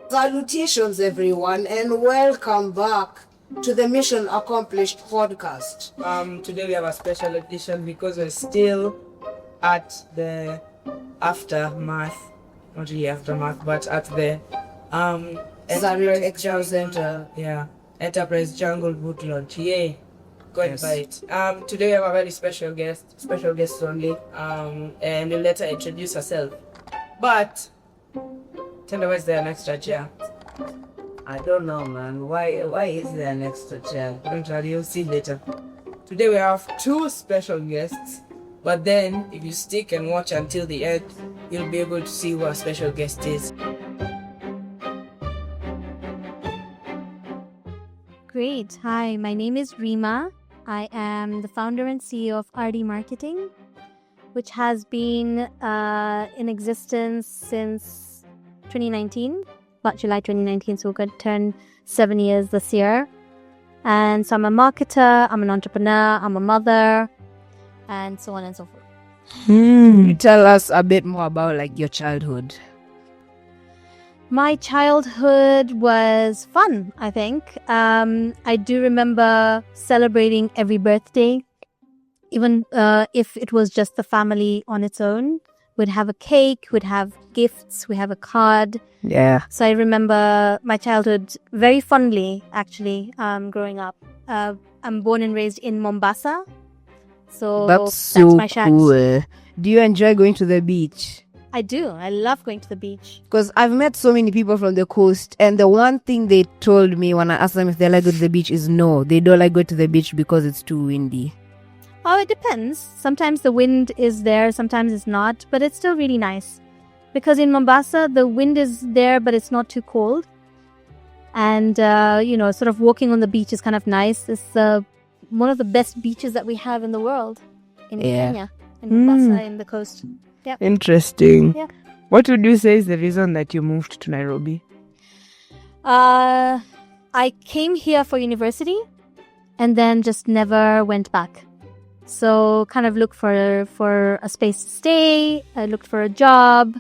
Salutations, everyone, and welcome back to the Mission Accomplished podcast. Today we have a special edition because we're still at the aftermath, not really aftermath, but at the Zarit Expo Center. Yeah, Enterprise Jungle Boot Launch. Yay! Go and buy it. Today we have a very special guest only. And we'll let her introduce herself. But tell her where's there an extra chair. I don't know, man. Why is there an extra chair? Don't worry, you'll see later. Today we have two special guests, but then if you stick and watch until the end, you'll be able to see who our special guest is. Great. Hi, my name is Rima. I am the founder and CEO of RD Marketing, which has been in existence since 2019. About July 2019, so we're going to turn 7 years this year. And so I'm a marketer, I'm an entrepreneur, I'm a mother, and so on and so forth. Tell us a bit more about like your childhood. My childhood was fun, I think. I do remember celebrating every birthday, even if it was just the family on its own. We'd have a cake, we'd have gifts, we have a card. Yeah. So I remember my childhood very fondly, actually, growing up. I'm born and raised in Mombasa. So That's my shack. cool. Do you enjoy going to the beach? I do. I love going to the beach. Because I've met so many people from the coast, and the one thing they told me when I asked them if they like going to the beach is no, they don't like going to the beach because it's too windy. Oh, it depends. Sometimes the wind is there, sometimes it's not, but it's still really nice. Because in Mombasa, the wind is there, but it's not too cold. And, sort of walking on the beach is kind of nice. It's one of the best beaches that we have in the world in Kenya, in Mombasa, in the coast. Yeah. Interesting. Yeah. What would you say is the reason that you moved to Nairobi? I came here for university and then just never went back. So kind of looked for a space to stay. I looked for a job.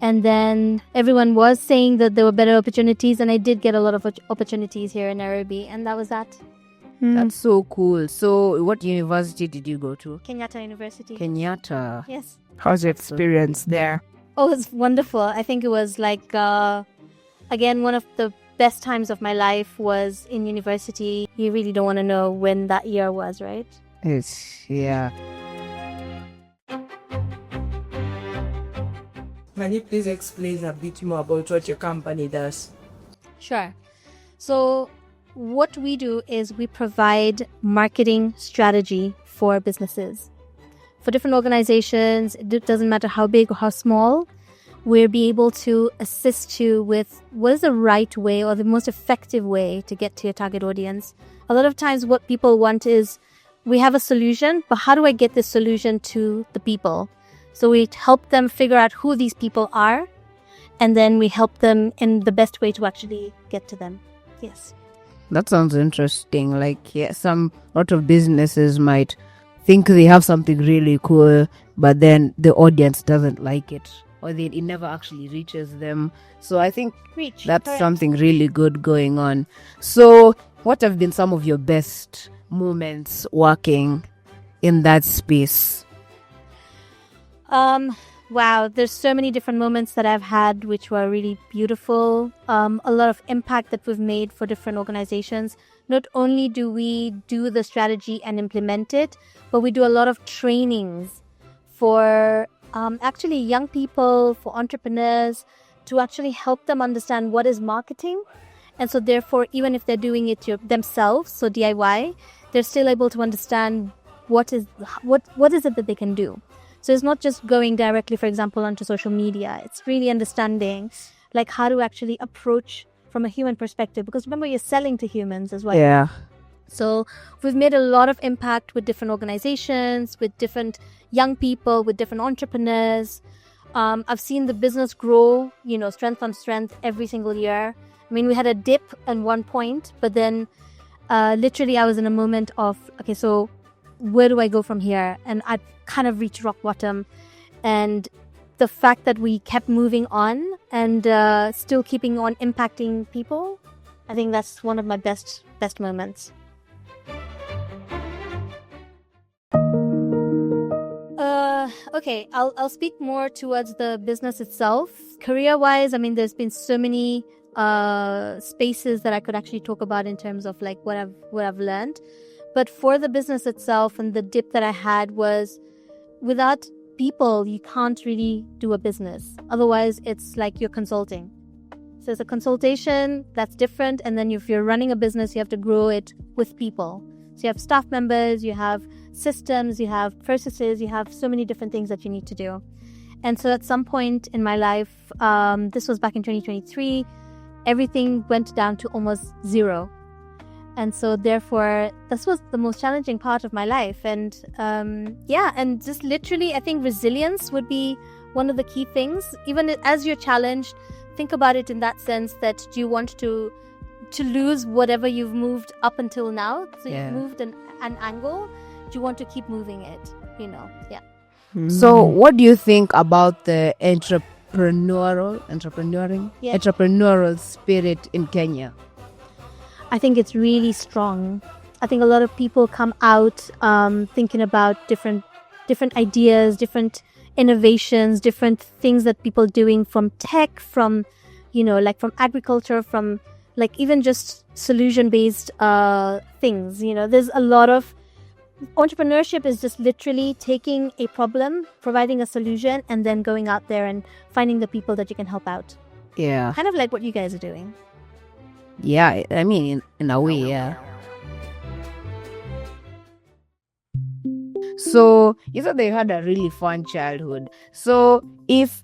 And then everyone was saying that there were better opportunities. And I did get a lot of opportunities here in Nairobi. And that was that. That's so cool. So what university did you go to? Kenyatta University. Kenyatta. Yes. How's your experience there? Oh, it was wonderful. I think it was like, again, one of the best times of my life was in university. You really don't want to know when that year was, right? Yeah. Can you please explain a bit more about what your company does? Sure. So what we do is we provide marketing strategy for businesses. For different organizations, it doesn't matter how big or how small, we'll be able to assist you with what is the right way or the most effective way to get to your target audience. A lot of times what people want is, we have a solution, but how do I get this solution to the people? So we help them figure out who these people are, and then we help them in the best way to actually get to them. Yes. That sounds interesting. Like, yeah, lot of businesses might think they have something really cool, but then the audience doesn't like it, or it never actually reaches them. So I think that's correct. Something really good going on. So what have been some of your best moments working in that space? Wow, there's so many different moments that I've had which were really beautiful. A lot of impact that we've made for different organizations. Not only do we do the strategy and implement it, but we do a lot of trainings for actually young people, for entrepreneurs, to actually help them understand what is marketing. And so therefore, even if they're doing it themselves, so DIY, they're still able to understand what is it that they can do. So it's not just going directly, for example, onto social media. It's really understanding like how to actually approach from a human perspective. Because remember, you're selling to humans as well. Yeah. So we've made a lot of impact with different organizations, with different young people, with different entrepreneurs. I've seen the business grow, strength on strength every single year. I mean, we had a dip at one point, but then literally I was in a moment of, okay, so where do I go from here? And I kind of reached rock bottom. And the fact that we kept moving on and still keeping on impacting people, I think that's one of my best moments. Okay, I'll speak more towards the business itself. Career-wise, I mean, there's been so many spaces that I could actually talk about in terms of like what I've learned. But for the business itself, and the dip that I had was, without people, you can't really do a business. Otherwise, it's like you're consulting. So it's a consultation, that's different. And then if you're running a business, you have to grow it with people. So you have staff members, you have systems, you have processes, you have so many different things that you need to do. And so at some point in my life, this was back in 2023, everything went down to almost zero. And so therefore, this was the most challenging part of my life. And and just literally, I think resilience would be one of the key things. Even as you're challenged, think about it in that sense that, do you want to lose whatever you've moved up until now? So you've moved an angle. Do you want to keep moving it? Yeah. So what do you think about the entrepreneurial spirit in Kenya? I think it's really strong. I think a lot of people come out thinking about different ideas, different innovations, different things that people are doing, from tech, from from agriculture, from like even just solution-based things. There's a lot of entrepreneurship is just literally taking a problem, providing a solution, and then going out there and finding the people that you can help out. Yeah. Kind of like what you guys are doing. Yeah, I mean, in a way, yeah. So, you said that you had a really fun childhood. So, if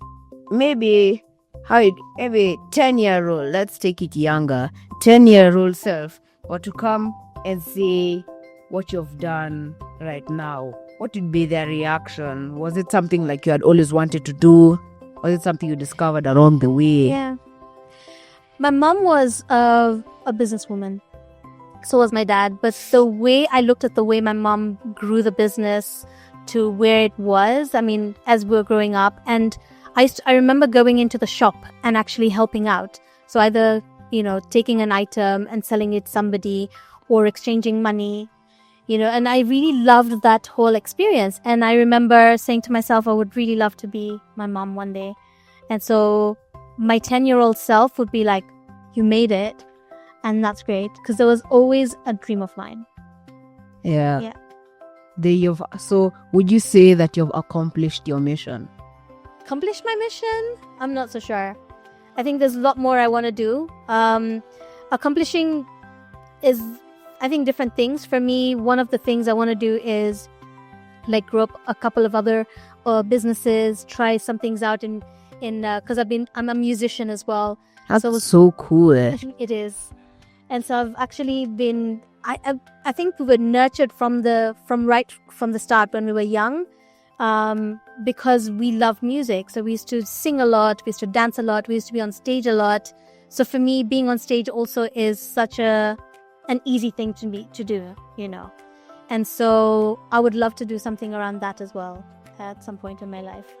maybe 10-year-old, let's take it younger, 10-year-old self were to come and say what you've done right now, what would be their reaction? Was it something like you had always wanted to do? Was it something you discovered along the way? Yeah. My mom was a businesswoman. So was my dad. But the way I looked at the way my mom grew the business to where it was, I mean, as we were growing up, and I remember going into the shop and actually helping out. So either, taking an item and selling it to somebody, or exchanging money, and I really loved that whole experience. And I remember saying to myself, I would really love to be my mom one day. And so my 10-year-old self would be like, you made it. And that's great, because there was always a dream of mine. Yeah. So would you say that you've accomplished your mission? Accomplished my mission? I'm not so sure. I think there's a lot more I want to do. Accomplishing is, I think, different things. For me, one of the things I want to do is like grow up a couple of other businesses, try some things out in because I'm a musician as well. That's so cool. It is. And so I've actually been, I think we were nurtured from the start when we were young, because we love music. So we used to sing a lot, we used to dance a lot, we used to be on stage a lot. So for me, being on stage also is such an easy thing to do, And so I would love to do something around that as well at some point in my life.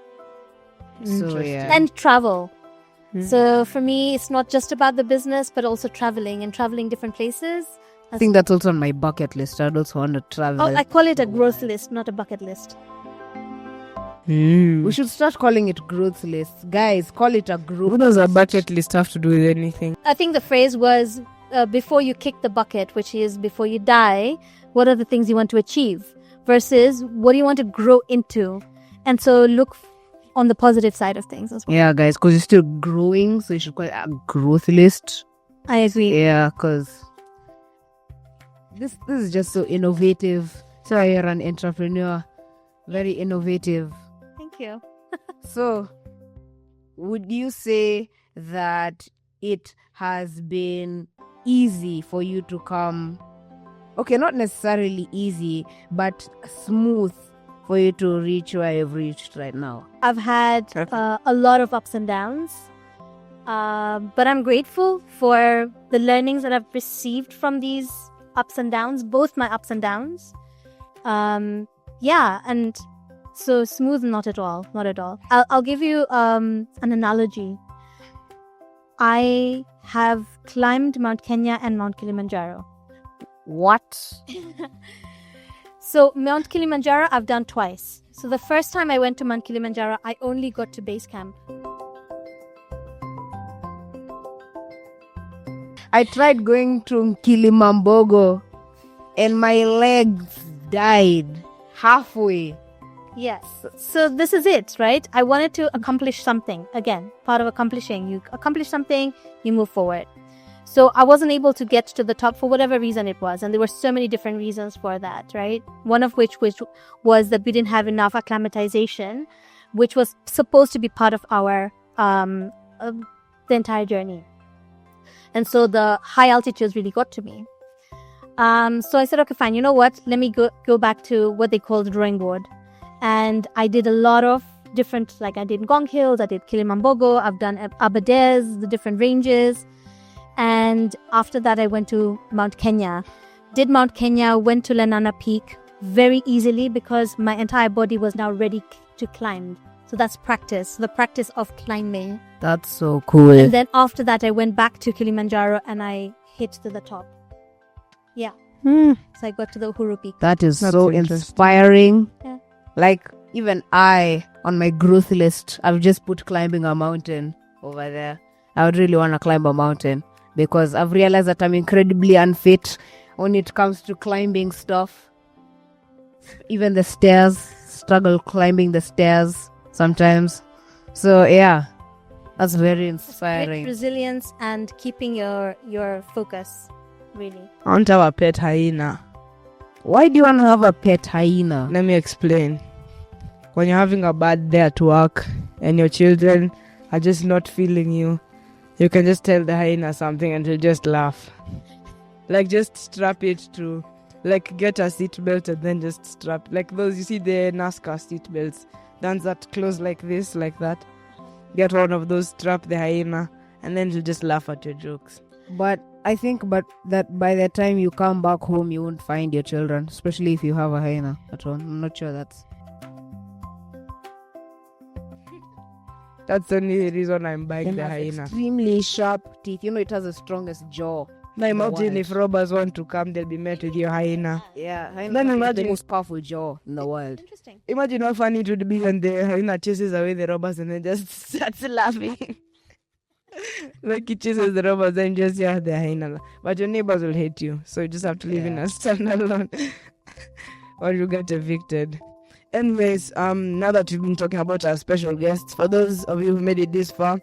So, yeah. And travel. So for me, it's not just about the business, but also traveling different places. I think that's also on my bucket list. I'd also want to travel. Oh, I call it a growth list, not a bucket list. We should start calling it growth list. Guys, call it a growth. What does a bucket list have to do with anything? I think the phrase was, before you kick the bucket, which is before you die, what are the things you want to achieve? Versus, what do you want to grow into? And so look on the positive side of things as well. Yeah, guys, because you're still growing, so you should call it a growth list. I agree. Yeah, because this is just so innovative. So you're an entrepreneur, very innovative. Thank you. So, would you say that it has been easy for you to come? Okay, not necessarily easy, but smooth for you to reach where you've reached right now? I've had a lot of ups and downs, but I'm grateful for the learnings that I've received from these ups and downs, both my ups and downs. And so smooth, not at all. I'll give you an analogy. I have climbed Mount Kenya and Mount Kilimanjaro. What? So Mount Kilimanjaro I've done twice. So the first time I went to Mount Kilimanjaro, I only got to base camp. I tried going to Kilimambogo and my legs died halfway. Yes. So this is it, right? I wanted to accomplish something. Again, part of accomplishing. You accomplish something, you move forward. So I wasn't able to get to the top for whatever reason it was. And there were so many different reasons for that, right? One of which was that we didn't have enough acclimatization, which was supposed to be part of our the entire journey. And so the high altitudes really got to me. So I said, okay, fine. You know what? Let me go back to what they call the drawing board. And I did a lot of different, like I did Ngong Hills, I did Kilimambogo, I've done Aberdez, the different ranges. And after that, I went to Mount Kenya. Did Mount Kenya, went to Lenana Peak very easily because my entire body was now ready to climb. So that's practice, the practice of climbing. That's so cool. And then after that, I went back to Kilimanjaro and I hit to the top. Yeah. So I got to the Uhuru Peak. That is That's so interesting. inspiring. Yeah. Like, even I, on my growth list, I've just put climbing a mountain over there. I would really want to climb a mountain because I've realized that I'm incredibly unfit when it comes to climbing stuff. Even the stairs, struggle climbing the stairs sometimes. So, yeah, that's very Great inspiring. resilience and keeping your focus, really. I want to have a pet hyena. Why do you want to have a pet hyena? Let me explain. When you're having a bad day at work and your children are just not feeling you, you can just tell the hyena something and he'll just laugh. Like, just strap it to, like, get a seatbelt and then just strap. Like those, you see the NASCAR seatbelts, the ones that close like this, like that. Get one of those, strap the hyena, and then he'll just laugh at your jokes. But I think that by the time you come back home, you won't find your children, especially if you have a hyena at home. I'm not sure that's... That's the only reason I'm buying the hyena. Extremely sharp teeth. You know, it has the strongest jaw. Now imagine world. if robbers want to come, they'll be met with your hyena. Yeah, hyena Then is the imagine- most powerful jaw in the world. Interesting. Imagine how funny it would be when the hyena chases away the robbers and then just starts laughing. Like he chases the robbers and just the hyena. But your neighbors will hate you, so you just have to live in a standalone or you get evicted. Anyways, now that we've been talking about our special guests, for those of you who made it this far,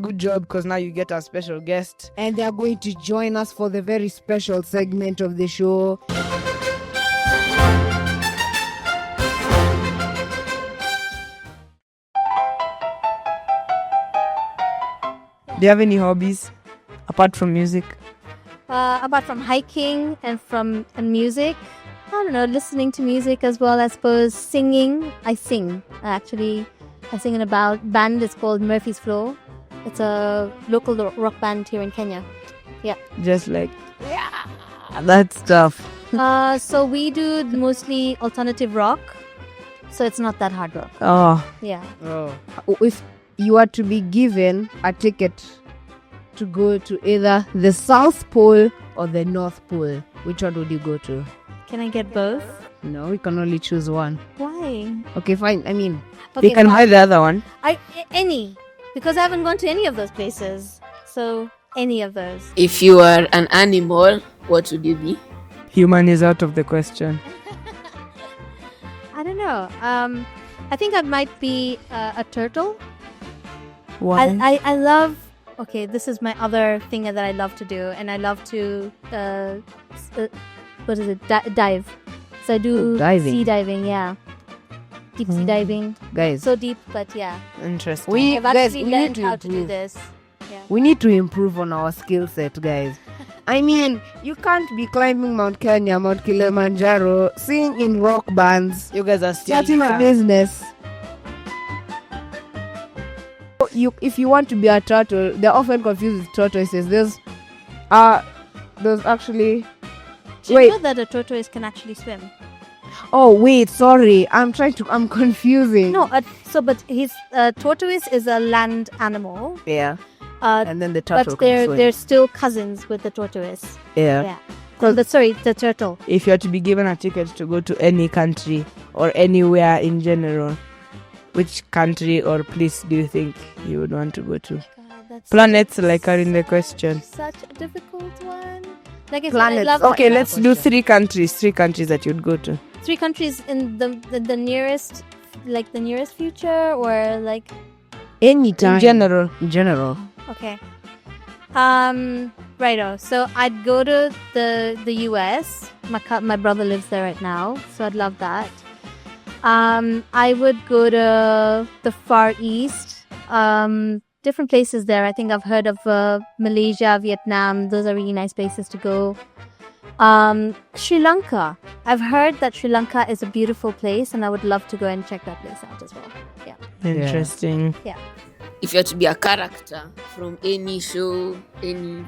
good job, because now you get our special guest. And they are going to join us for the very special segment of the show. Do you have any hobbies apart from music? Apart from hiking and music, I don't know, listening to music as well, I suppose. Singing, I sing. I sing in a band. It's called Murphy's Flow. It's a local rock band here in Kenya. Yeah. Just like, that stuff. So we do mostly alternative rock. So it's not that hard rock. Oh, Yeah. If you are to be given a ticket to go to either the South Pole or the North Pole, which one would you go to? Can I get both? No, you can only choose one. Why? Okay, fine. I mean, you can buy the other one. Any. Because I haven't gone to any of those places. So any of those. If you are an animal, what would you be? Human is out of the question. I don't know. I think I might be a turtle. Why? I love. Okay, this is my other thing that I love to do, and I love to dive. So I do diving. sea diving. Yeah, deep sea diving. guys, So deep, but yeah, Interesting. I've actually learned how to do this. Yeah. we need to improve on our skill set, guys. I mean, you can't be climbing Mount Kenya, Mount Kilimanjaro, singing in rock bands, You guys are still starting a business. If you want to be a turtle, they're often confused with tortoises. There's actually. Do you Wait. know that a tortoise can actually swim? Oh wait, sorry. I'm confusing. No, but his tortoise is a land animal. Yeah. And then the turtle. but they're still cousins with the tortoise. Yeah. The turtle. If you are to be given a ticket to go to any country or anywhere in general, which country or place do you think you would want to go to? God, that's Planets like are in the question. such a difficult one. Like I Planets. said, I love Okay, let's do 3 countries. 3 countries that you'd go to. 3 countries in the nearest, like the nearest future, or like Anytime. In general. okay. Righto. So I'd go to the US. My brother lives there right now, so I'd love that. I would go to the Far East. Different places there. I think I've heard of Malaysia, Vietnam. Those are really nice places to go. Sri Lanka. I've heard that Sri Lanka is a beautiful place, and I would love to go and check that place out as well. Yeah. Interesting. If you're to be a character from any show, any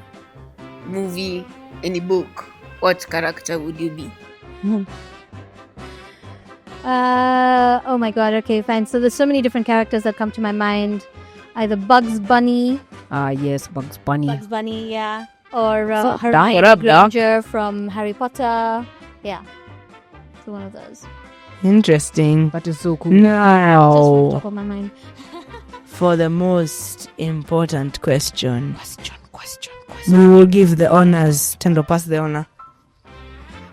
movie, any book, what character would you be? Oh my god, okay, fine. So there's so many different characters that come to my mind. Either Bugs Bunny. Yes, Bugs Bunny. Bugs Bunny, yeah. Or So Hermione what up, dog? Granger from Harry Potter. Yeah. So one of those. Interesting. That is so cool. Just Now, from the top of my mind. for the most important question, Question. we will give the honors. Tendo, pass the honor.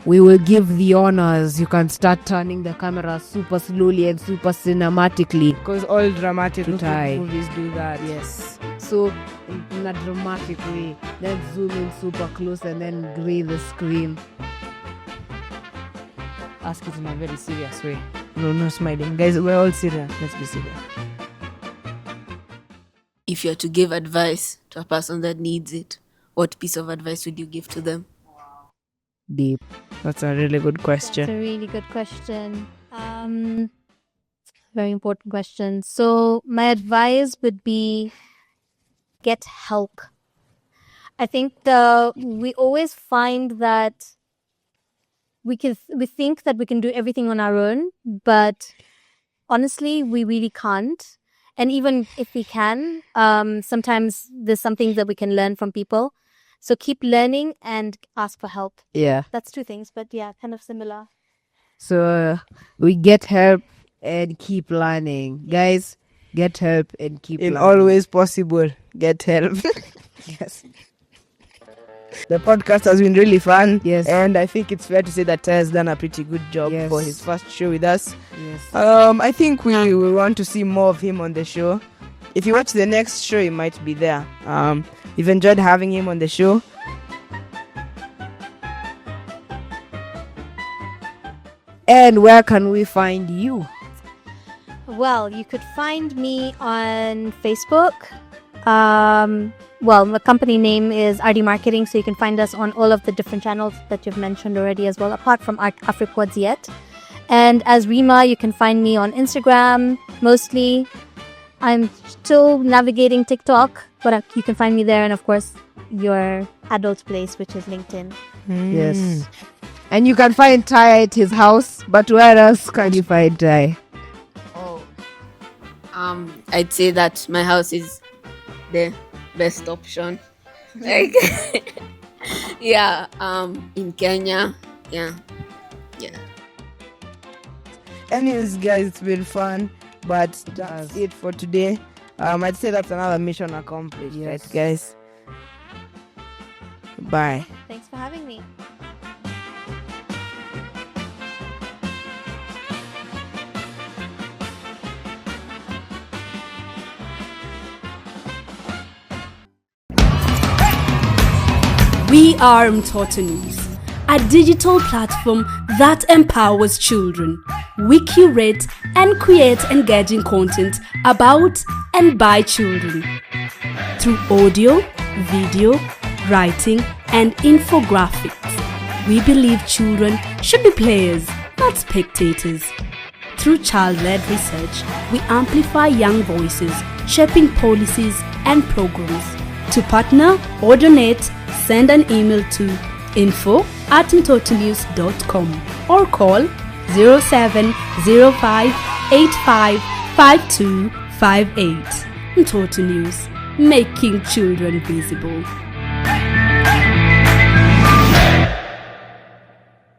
We will give the honors. You can start turning the camera super slowly and super cinematically. Because all dramatic Tie. movies do that. Yes. So, in a dramatic way. Then zoom in super close and then gray the screen. Ask it in a very serious way. No smiling. Guys, we're all serious. Let's be serious. If you're to give advice to a person that needs it, what piece of advice would you give to them? Deep. That's a really good It's question. a really good question. Very important question. So my advice would be get help. I think we always find that we think that we can do everything on our own, but honestly, we really can't. And even if we can, sometimes there's some things that we can learn from people. So keep learning and ask for help. Yeah. That's 2 things, but yeah, kind of similar. So, we get help and keep learning. Guys, get help and keep In learning. all ways possible, get help. Yes. The podcast has been really fun. Yes. And I think it's fair to say that Ty has done a pretty good job Yes. for his first show with us. Yes. I think we will want to see more of him on the show. If you watch the next show, he might be there. We've enjoyed having him on the show. And where can we find you? Well, you could find me on Facebook. My company name is RD Marketing, so you can find us on all of the different channels that you've mentioned already as well, apart from Afriquads yet. And as Rima, you can find me on Instagram mostly. I'm still navigating TikTok, but you can find me there, and of course, your adult place, which is LinkedIn. Yes. And you can find Ty at his house, but where else can you find Ty? I'd say that my house is the best option. Like, yeah, in Kenya, yeah. Anyways, guys, it's been fun, but that's it for today. I'd say that's another mission accomplished, Yes. right, guys? Bye. Thanks for having me. We are Mtoto News, a digital platform that empowers children. We curate and create engaging content about and by children through audio, video, writing, and infographics. We believe children should be players, not spectators. Through child-led research, we amplify young voices, shaping policies and programs. To partner or donate, send an email to info@mtotonews.com or call 0705 855258. Mtoto News, making children visible.